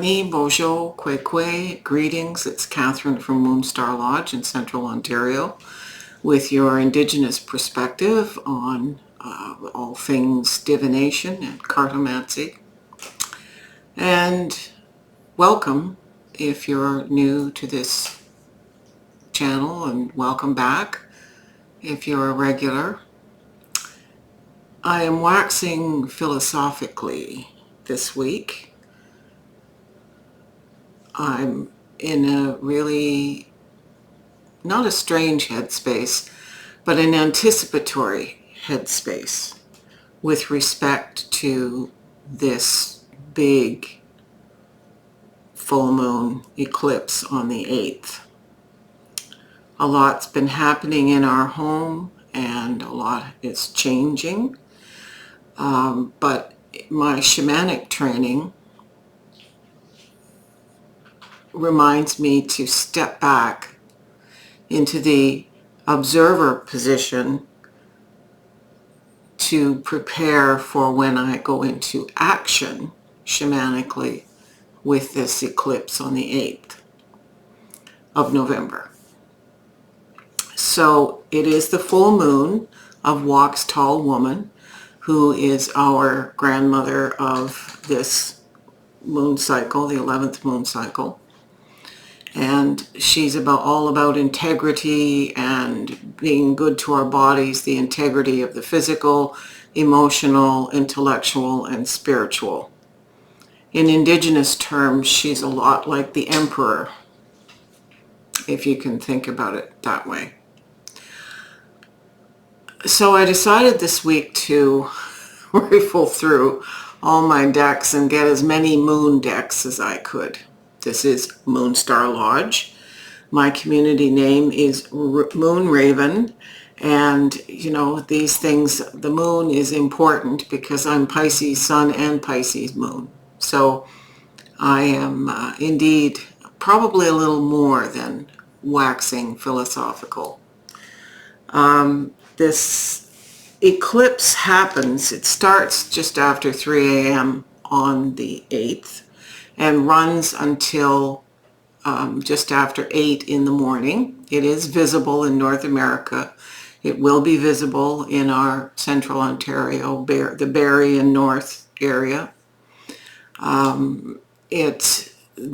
Ani, Bojo, Kwe, greetings. It's Catherine from Moonstarlodge in Central Ontario with your Indigenous perspective on all things divination and cartomancy. And welcome if you're new to this channel, and welcome back if you're a regular. I am waxing philosophically this week. I'm in a really, not a strange headspace, but an anticipatory headspace with respect to this big full moon eclipse on the 8th. A lot's been happening in our home and a lot is changing, but my shamanic training reminds me to step back into the observer position to prepare for when I go into action shamanically with this eclipse on the 8th of November. So it is the full moon of Wax Tall Woman, who is our grandmother of this moon cycle, the 11th moon cycle. And she's all about integrity and being good to our bodies, the integrity of the physical, emotional, intellectual, and spiritual. In Indigenous terms, she's a lot like the emperor, if you can think about it that way. So I decided this week to rifle through all my decks and get as many moon decks as I could. This is Moonstarlodge. My community name is Moon Raven, and you know, these things, the moon is important because I'm Pisces Sun and Pisces Moon. So I am indeed probably a little more than waxing philosophical. This eclipse happens, it starts just after 3 a.m. on the 8th and runs until just after 8 in the morning. It is visible in North America. It will be visible in our Central Ontario, the Barrie and North area. The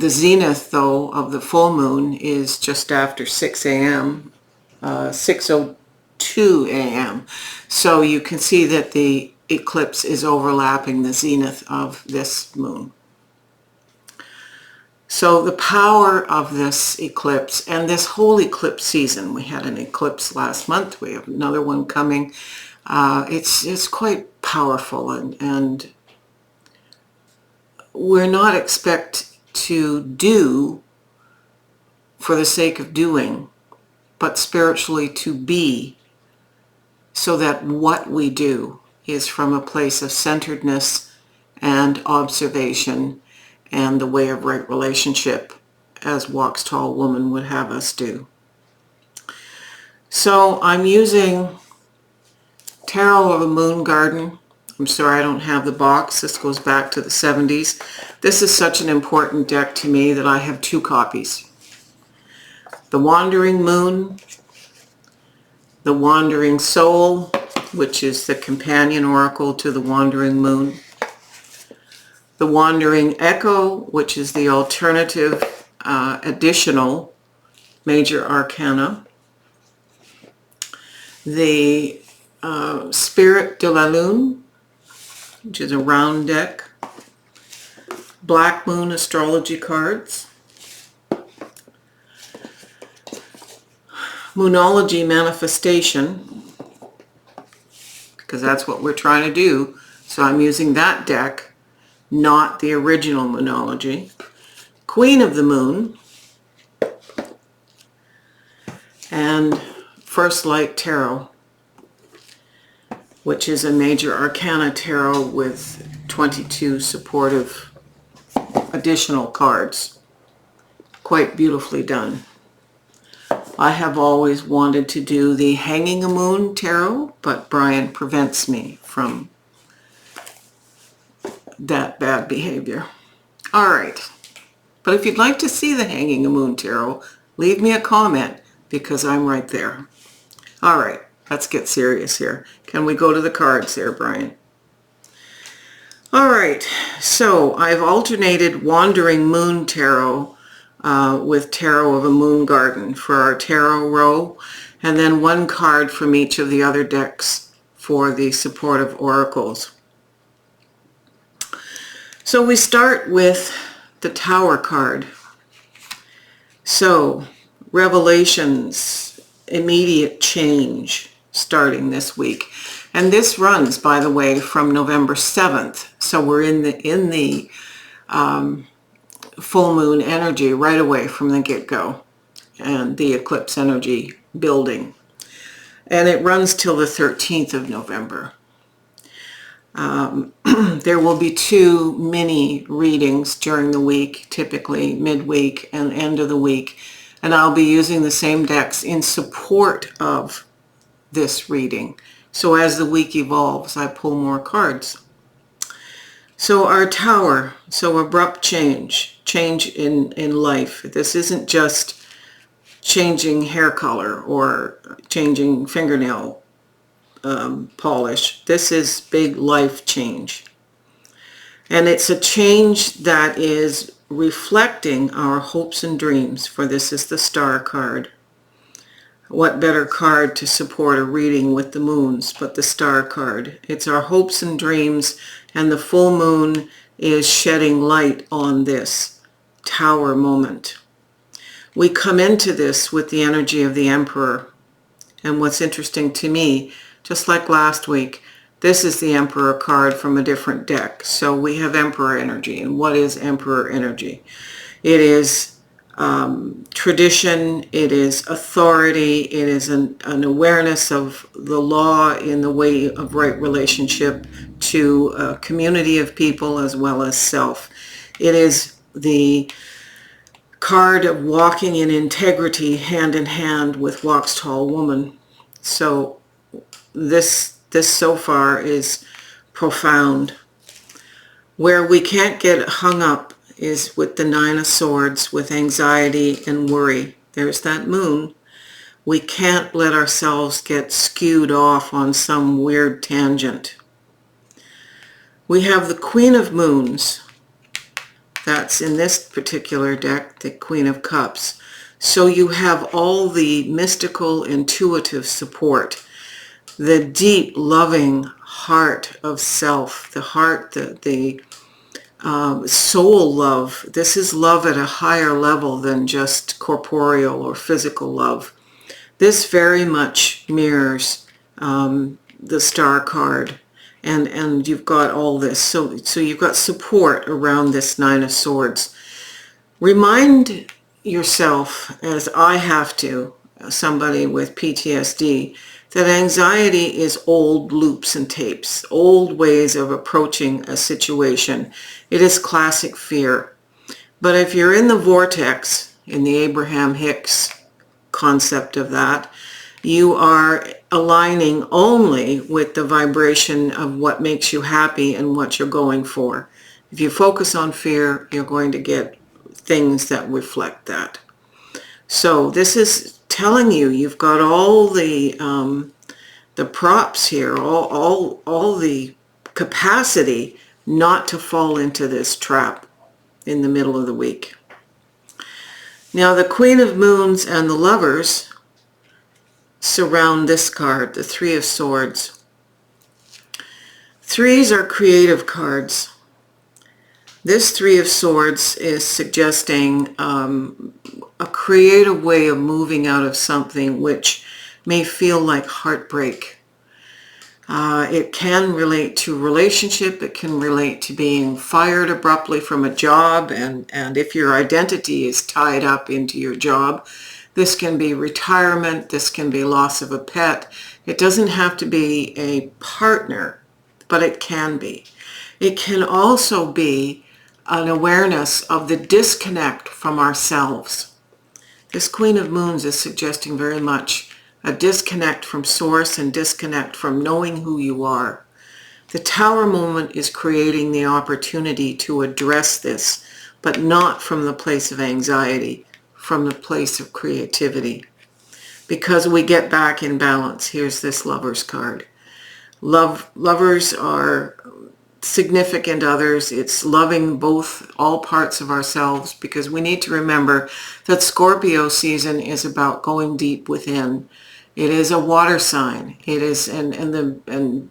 zenith, though, of the full moon is just after 6 a.m., 6:02 a.m. So you can see that the eclipse is overlapping the zenith of this moon. So the power of this eclipse and this whole eclipse season, we had an eclipse last month, we have another one coming, it's quite powerful, and we're not expected to do for the sake of doing, but spiritually to be, so that what we do is from a place of centeredness and observation and the way of right relationship, as Wax Tall Woman would have us do. So I'm using Tarot of a Moon Garden. I'm sorry I don't have the box. This goes back to the 70s. This is such an important deck to me that I have 2 copies. The Wandering Moon, the Wandering Soul, which is the companion oracle to the Wandering Moon. The Wandering Echo, which is the alternative additional major arcana. The Spirit de la Lune, which is a round deck. Black Moon astrology cards. Moonology manifestation, because that's what we're trying to do. So I'm using that deck, not the original Moonology. Queen of the Moon, and First Light Tarot, which is a major arcana tarot with 22 supportive additional cards. Quite beautifully done. I have always wanted to do the Hanging a Moon tarot, but Brian prevents me from that bad behavior. All right. But if you'd like to see the Hanging a Moon Tarot, leave me a comment because I'm right there. All right, let's get serious here. Can we go to the cards there, Brian? All right, so I've alternated Wandering Moon Tarot with Tarot of a Moon Garden for our tarot row, and then one card from each of the other decks for the supportive oracles. So we start with the Tower card. So, revelations, immediate change starting this week. And this runs, by the way, from November 7th. So we're in the full moon energy right away from the get-go, and the eclipse energy building. And it runs till the 13th of November. There will be 2 mini readings during the week, typically midweek and end of the week. And I'll be using the same decks in support of this reading. So as the week evolves, I pull more cards. So our Tower, so abrupt change in life. This isn't just changing hair color or changing fingernail polish. This is big life change. And it's a change that is reflecting our hopes and dreams, for this is the Star card. What better card to support a reading with the moons but the Star card? It's our hopes and dreams, and the full moon is shedding light on this Tower moment. We come into this with the energy of the Emperor. And what's interesting to me, just like last week, this is the Emperor card from a different deck. So we have Emperor energy. And what is Emperor energy? It is tradition, it is authority, it is an awareness of the law in the way of right relationship to a community of people as well as self. It is the card of walking in integrity hand in hand with Walks Tall Woman. So this so far is profound. Where we can't get hung up is with the Nine of Swords, with anxiety and worry. There's that moon. We can't let ourselves get skewed off on some weird tangent. We have the Queen of Moons. That's in this particular deck, the Queen of Cups. So you have all the mystical, intuitive support, the deep, loving heart of self, the heart, the soul love. This is love at a higher level than just corporeal or physical love. This very much mirrors the Star card, and you've got all this. So you've got support around this Nine of Swords. Remind yourself, as I have to, somebody with PTSD, that anxiety is old loops and tapes, old ways of approaching a situation. It is classic fear. But if you're in the vortex, in the Abraham Hicks concept of that, you are aligning only with the vibration of what makes you happy and what you're going for. If you focus on fear, you're going to get things that reflect that. So this is telling you you've got all the props here, all the capacity not to fall into this trap in the middle of the week. Now the Queen of Moons and the Lovers surround this card, the Three of Swords. Threes are creative cards. This Three of Swords is suggesting a creative way of moving out of something which may feel like heartbreak. It can relate to relationship. It can relate to being fired abruptly from a job. And if your identity is tied up into your job, this can be retirement. This can be loss of a pet. It doesn't have to be a partner, but it can be. It can also be an awareness of the disconnect from ourselves. This Queen of Moons is suggesting very much a disconnect from source and disconnect from knowing who you are. The Tower moment is creating the opportunity to address this but not from the place of anxiety, from the place of creativity. Because we get back in balance. Here's this Lovers card. Lovers are significant others. It's loving all parts of ourselves, because we need to remember that Scorpio season is about going deep within. It is a water sign. It is, and the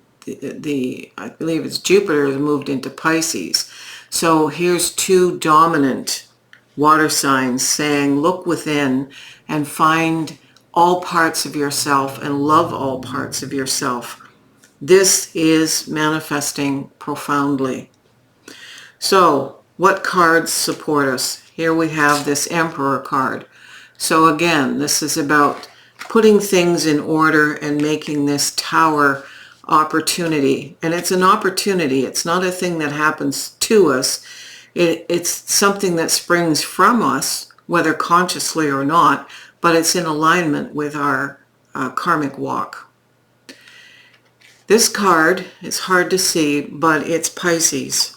I believe it's Jupiter has moved into Pisces. So here's two dominant water signs saying, look within and find all parts of yourself and love all parts of yourself. This is manifesting profoundly. So, what cards support us? Here we have this Emperor card. So again, this is about putting things in order and making this Tower opportunity. And it's an opportunity. It's not a thing that happens to us. It's something that springs from us, whether consciously or not, but it's in alignment with our karmic walk. This card is hard to see, but it's Pisces.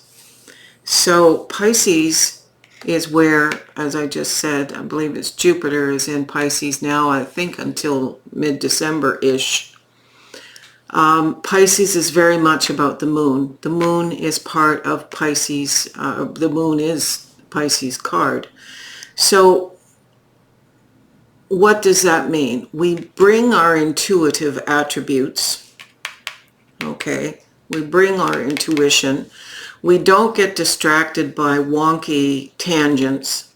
So Pisces is where, as I just said, I believe it's Jupiter is in Pisces now, I think until mid-December-ish. Pisces is very much about the moon. The moon is part of Pisces. The moon is Pisces card. So what does that mean? We bring our intuitive attributes. Okay, we bring our intuition. We don't get distracted by wonky tangents.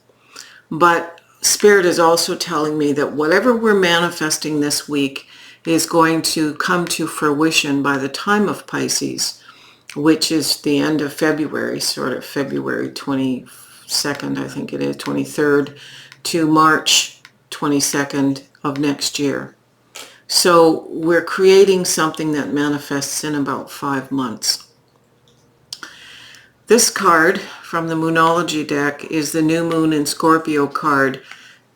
But Spirit is also telling me that whatever we're manifesting this week is going to come to fruition by the time of Pisces, which is the end of February, sort of February 22nd, I think it is, 23rd, to March 22nd of next year. So we're creating something that manifests in about 5 months. This card from the Moonology deck is the New Moon in Scorpio card.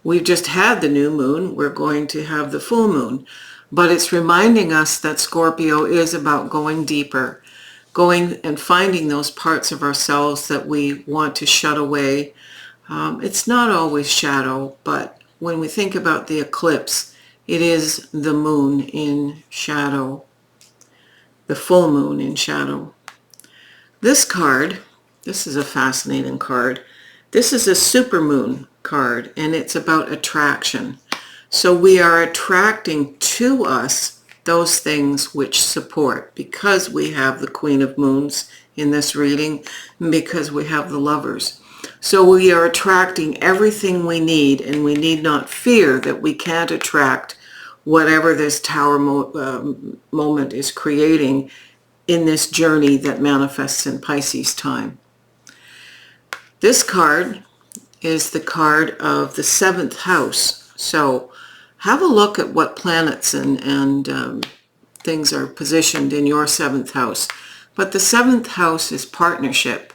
We've just had the new moon. We're going to have the full moon. But it's reminding us that Scorpio is about going deeper, going and finding those parts of ourselves that we want to shut away. It's not always shadow, but when we think about the eclipse, it is the moon in shadow, the full moon in shadow. This card, this is a fascinating card. This is a supermoon card, and it's about attraction. So we are attracting to us those things which support, because we have the Queen of Moons in this reading, and because we have the Lovers. So we are attracting everything we need, and we need not fear that we can't attract whatever this Tower moment is creating in this journey that manifests in Pisces time. This card is the card of the 7th house. So have a look at what planets and things are positioned in your 7th house. But the 7th house is partnership.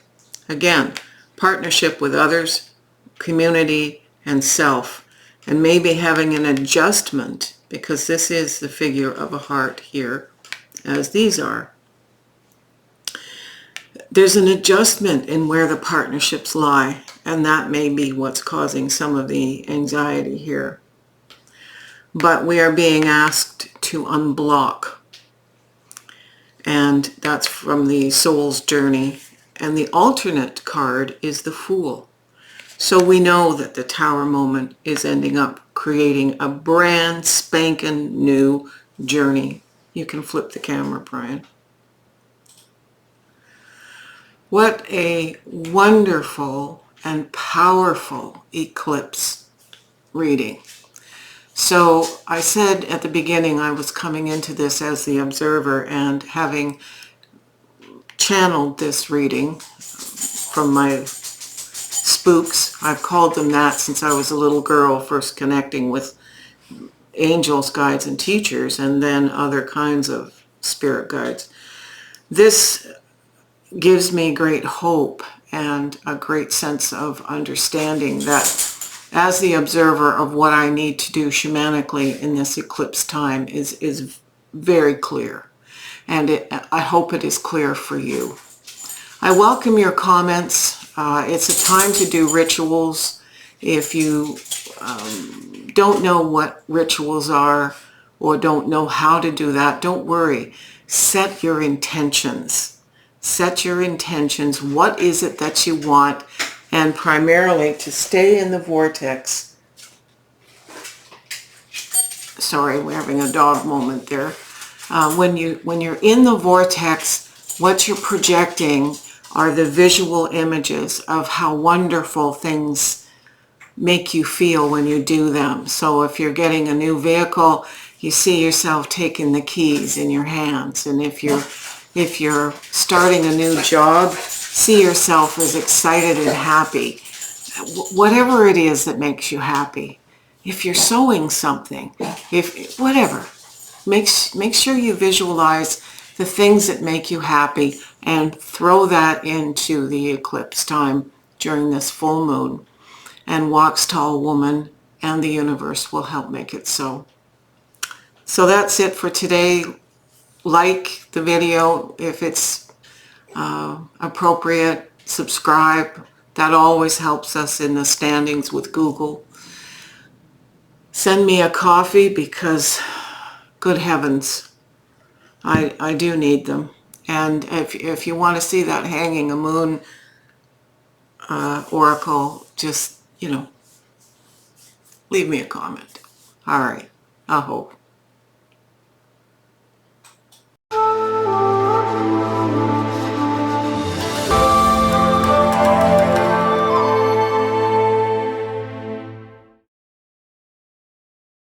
Again, partnership with others, community, and self. And maybe having an adjustment, because this is the figure of a heart here, as these are. There's an adjustment in where the partnerships lie, and that may be what's causing some of the anxiety here. But we are being asked to unblock, and that's from the soul's journey. And the alternate card is the Fool. So we know that the Tower moment is ending up creating a brand spanking new journey. You can flip the camera, Brian. What a wonderful and powerful eclipse reading. So I said at the beginning I was coming into this as the observer, and having channeled this reading from my spooks. I've called them that since I was a little girl, first connecting with angels, guides, and teachers, and then other kinds of spirit guides. This gives me great hope and a great sense of understanding that as the observer of what I need to do shamanically in this eclipse time is very clear. And I hope it is clear for you. I welcome your comments. It's a time to do rituals. If you don't know what rituals are or don't know how to do that, don't worry. Set your intentions. Set your intentions. What is it that you want? And primarily to stay in the vortex. Sorry, we're having a dog moment there. When you're in the vortex, what you're projecting are the visual images of how wonderful things make you feel when you do them. So if you're getting a new vehicle, you see yourself taking the keys in your hands. And if you're starting a new job, see yourself as excited and happy. Whatever it is that makes you happy. If you're sewing something, whatever, make sure you visualize the things that make you happy and throw that into the eclipse time during this full moon. And Walks Tall Woman and the universe will help make it so. So that's it for today. Like the video if it's appropriate. Subscribe. That always helps us in the standings with Google. Send me a coffee because, good heavens, I do need them. And if you want to see that hanging a moon oracle, just, leave me a comment. All right. I hope.